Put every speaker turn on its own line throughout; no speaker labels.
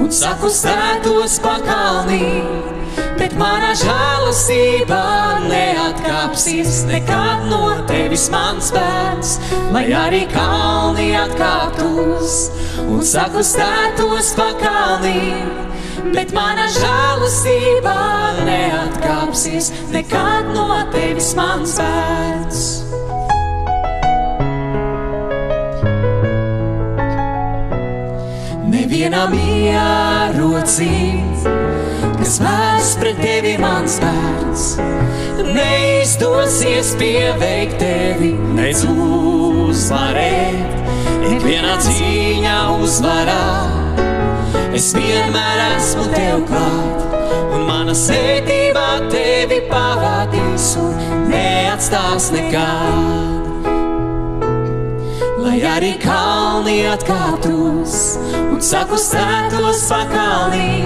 un sakustētos pakalnī, bet mana žēlastība neatkāpsies nekad no tevis, mans bērns, lai arī kalni atkāptos un sakustētos pakalnī, bet mana žēlastība neatkāpsies nekad no tevis, mans bērns. Nevienam ierocīt, kas vērsts pret tevi, mans bērns, neizdosies pieveikt tevi, nec uzvarēt. Ikvienā cīņā uzvarā, es vienmēr esmu tev klāt, un mana svētība tevi pavadīs un neatstās nekad. Lai arī kalni atkāptos un sakustētos pakalnī,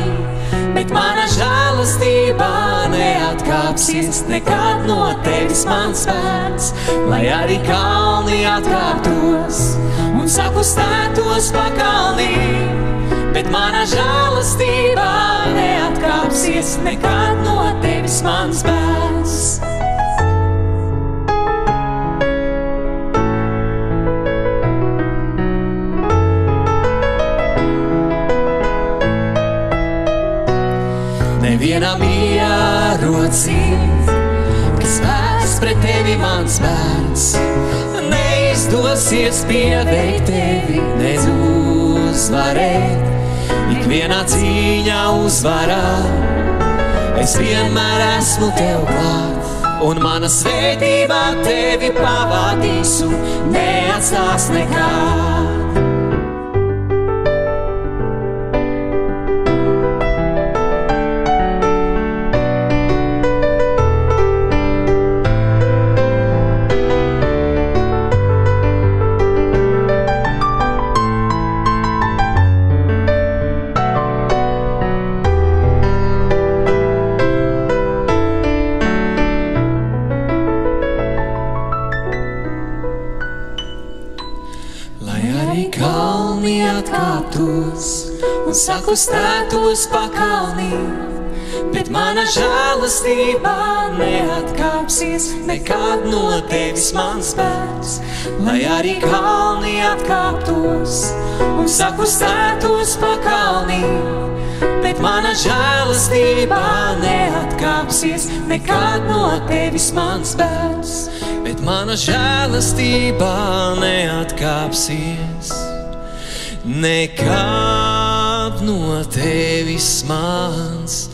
bet mana žēlastība neatkāpsies nekad no tevis, mans bērns. Lai arī kalni atkāptos un sakustētos pakalnī, bet mana žēlastība neatkāpsies nekad no tevis, mans bērns. Nevienam ierocīt, kas vērsts pret tevi, mans bērns, neizdosies pieveikt tevi, nec uzvarēt. Ikvienā cīņā uzvarā, es vienmēr esmu tev klāt, un mana svētība tevi pavadīs un neatstās nekad. Kalni atkāptos un sakustētos pakalnī, bet mana žēlastība neatkāpsies nekad no tevis, mans bērns. Lai arī kalni atkāptos un sakustētos pakalnī, bet mana žēlastība neatkāpsies nekad no tevis, mans bērns. Bet mana žēlastība neatkāpsies nekad no tevis, mans